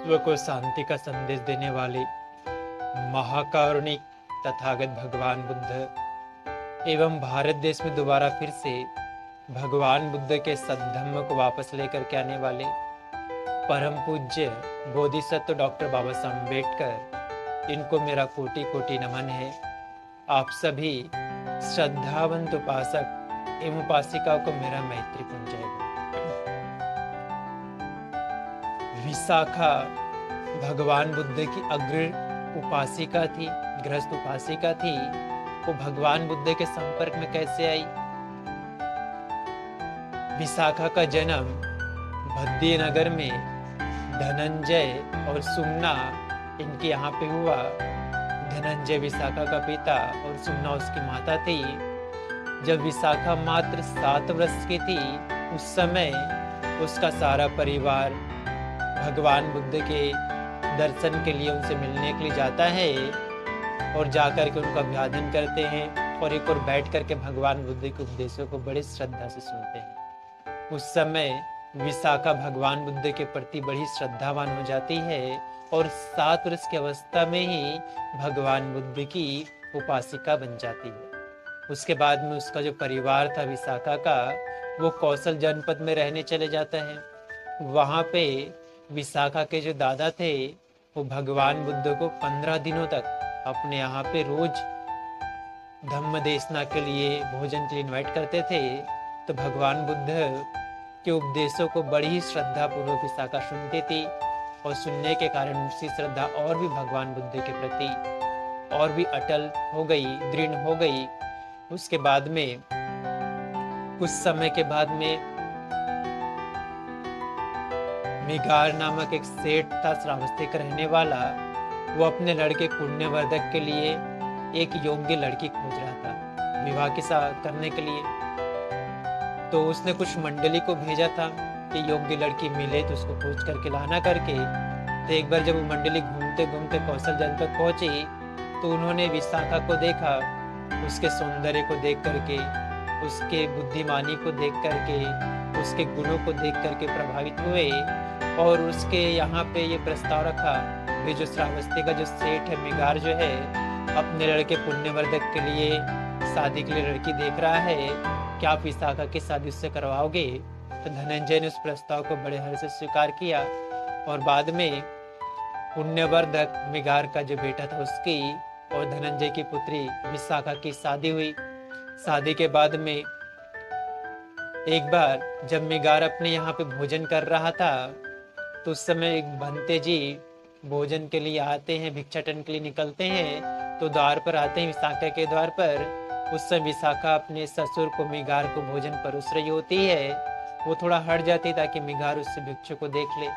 विश्व को शांति का संदेश देने वाले महाकारुणिक तथागत भगवान बुद्ध एवं भारत देश में दोबारा फिर से भगवान बुद्ध के सद्धम्म को वापस लेकर के आने वाले परम पूज्य बोधिसत्व डॉक्टर बाबा साहब अम्बेडकर, इनको मेरा कोटि कोटि नमन है। आप सभी श्रद्धावंत उपासक एवं उपासिकाओं को मेरा मैत्रीपूर्ण जय। विशाखा भगवान बुद्ध की अग्र उपासिका थी, गृहस्थ उपासिका थी। वो भगवान बुद्ध के संपर्क में कैसे आई? विशाखा का जन्म भद्दी नगर में धनंजय और सुमना इनके यहाँ पे हुआ। धनंजय विशाखा का पिता और सुमना उसकी माता थी। जब विशाखा मात्र 7 वर्ष की थी, उस समय उसका सारा परिवार भगवान बुद्ध के दर्शन के लिए उनसे मिलने के लिए जाता है और जाकर के उनका अभिवादन करते हैं और एक और बैठ करके भगवान बुद्ध के उपदेशों को बड़ी श्रद्धा से सुनते हैं। उस समय विशाखा भगवान बुद्ध के प्रति बड़ी श्रद्धावान हो जाती है और 7 वर्ष की अवस्था में ही भगवान बुद्ध की उपासिका बन जाती है। उसके बाद में उसका जो परिवार था विशाखा का, वो कौशल जनपद में रहने चले जाता है। वहाँ पे विशाखा के जो दादा थे, वो भगवान बुद्ध को 15 दिनों तक अपने यहाँ पे रोज धम्म देशना के लिए, भोजन के लिए इन्वाइट करते थे। तो भगवान बुद्ध के उपदेशों को बड़ी ही श्रद्धा पूर्वक विशाखा सुनती थी और सुनने के कारण उसकी श्रद्धा और भी भगवान बुद्ध के प्रति और भी अटल हो गई, दृढ़ हो गई। उसके बाद में कुछ समय के बाद में मिगार नामक एक सेठ था, श्रावस्ती का रहने वाला। वो अपने लड़के पुण्यवर्धक के लिए एक योग्य लड़की खोज रहा था विवाह के साथ करने के लिए। तो उसने कुछ मंडली को भेजा था कि योग्य लड़की मिले तो उसको खोज करके लाना करके। तो एक बार जब वो मंडली घूमते घूमते कौशल जनपद पहुंची तो उन्होंने विशाखा को देखा। उसके सौंदर्य को देख करके, उसके बुद्धिमानी को देख करके, उसके गुणों को देख करके प्रभावित हुए और उसके यहाँ पे ये प्रस्ताव रखा कि जो श्रावस्ती का जो सेठ है मिगार जो है, अपने लड़के पुण्यवर्धक के लिए शादी के लिए लड़की देख रहा है, क्या आप विशाखा की शादी उससे करवाओगे? तो धनंजय ने उस प्रस्ताव को बड़े हर्ष से स्वीकार किया और बाद में पुण्यवर्धक मिगार का जो बेटा था उसकी और धनंजय की पुत्री विशाखा की शादी हुई। शादी के बाद में एक बार जब मिगार अपने यहाँ पे भोजन कर रहा था तो उस समय एक भंते जी भोजन के लिए आते हैं, भिक्षाटन के लिए निकलते हैं। तो द्वार पर आते हैं विशाखा के द्वार पर। उस समय विशाखा अपने ससुर को मिगार को भोजन परोस रही होती है। वो थोड़ा हट जाती ताकि मिगार उससे भिक्षु को देख ले,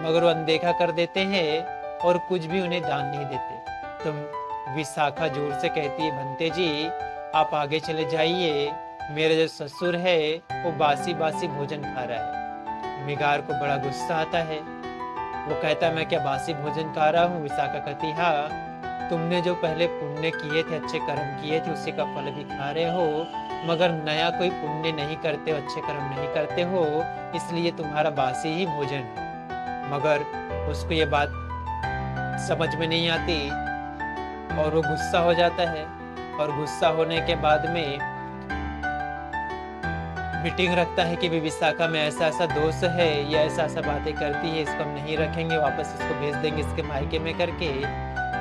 मगर वो अनदेखा कर देते हैं और कुछ भी उन्हें दान नहीं देते। तो विशाखा जोर से कहती है, भंते जी आप आगे चले जाइए, मेरा जो ससुर है वो बासी बासी भोजन खा रहा है। मिगार को बड़ा गुस्सा आता है। वो कहता मैं क्या बासी भोजन खा रहा हूँ? विशाखा कहती हाँ, तुमने जो पहले पुण्य किए थे, अच्छे कर्म किए थे, उसी का फल भी खा रहे हो, मगर नया कोई पुण्य नहीं करते हो, अच्छे कर्म नहीं करते हो, इसलिए तुम्हारा बासी ही भोजन है। मगर उसको ये बात समझ में नहीं आती और वो गुस्सा हो जाता है। और गुस्सा होने के बाद में मीटिंग रखता है कि विशाखा में ऐसा ऐसा दोष है, या ऐसा ऐसा बातें करती है, इसको हम नहीं रखेंगे, वापस इसको भेज देंगे इसके मायके में करके।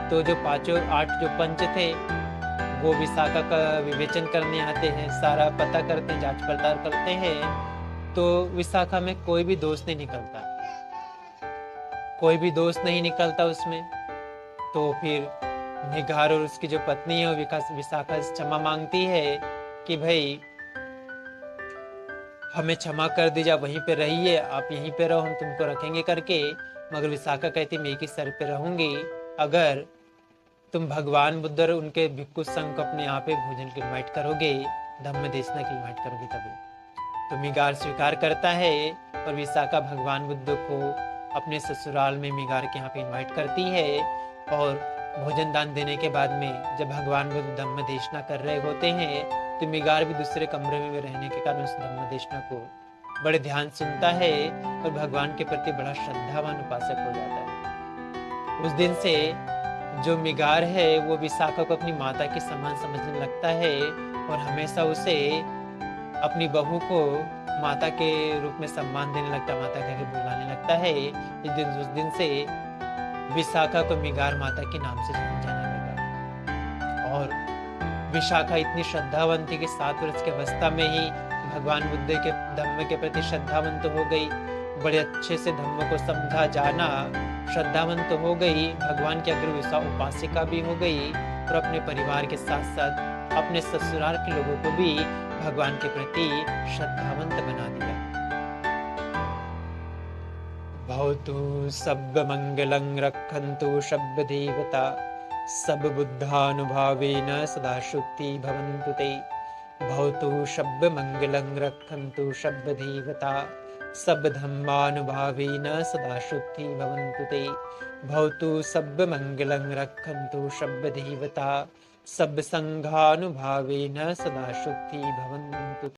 तो जो 8 जो पंच थे वो विशाखा का विवेचन करने आते हैं, सारा पता करते हैं, जांच पड़ताल करते हैं। तो विशाखा में कोई भी दोष नहीं निकलता, कोई भी दोष नहीं निकलता उसमें। तो फिर मिगार और उसकी जो पत्नी है वो विशाखा से क्षमा मांगती है कि भाई हमें क्षमा कर दीजिए, आप वहीं पे रहिए, आप यहीं पे रहो, हम तुमको रखेंगे करके। मगर विशाखा कहती मैं एक ही सर पे रहूंगी अगर तुम भगवान बुद्ध और उनके भिक्षु संघ को अपने यहाँ पे भोजन के इन्वाइट करोगे, धम्म देशना के इन्वाइट करोगे तभी। तो मिगार स्वीकार करता है और विशाखा भगवान बुद्ध को अपने ससुराल में मिगार के यहाँ पे इन्वाइट करती है। और भोजन दान देने के बाद में जब भगवान बुद्ध धम्म देशना कर रहे होते हैं तो मिगार भी दूसरे कमरे में रहने के कारण उस धम्म देशना को बड़े ध्यान सुनता है और भगवान के प्रति बड़ा श्रद्धावान उपासक हो जाता है। उस दिन से जो मिगार है वो विशाखा को अपनी माता के समान समझने लगता है और हमेशा उसे अपनी बहू को माता के रूप में सम्मान देने लगता, माता कह के बुलाने लगता है। उस दिन से विशाखा को मिगार माता के नाम से जाना जाने लगा। और विशाखा इतनी श्रद्धावंत थी कि 7 वर्ष की अवस्था में ही भगवान बुद्ध के धम्म के प्रति श्रद्धावंत हो गई। बड़े अच्छे से धम्म को समझा जाना, श्रद्धावंत हो गई, भगवान की अग्र उपासिका भी हो गई और अपने परिवार के साथ साथ अपने ससुराल के लोगों को भी भगवान के प्रति श्रद्धावंत बना दिया। भवतु सब मंगलं रक्षन्तु शब्द देवता सब बुद्धानुभावेन सदा शुद्धि भवन्तु ते। भवतु शब्द मंगलं रक्षन्तु शब्द देवता सब धम्मानुभावेन सदा शुद्धि भवन्तु ते। भवतु सब मंगलं रक्षन्तु शब्द देवता सब संघानुभावेन सदा शुद्धि भवन्तु।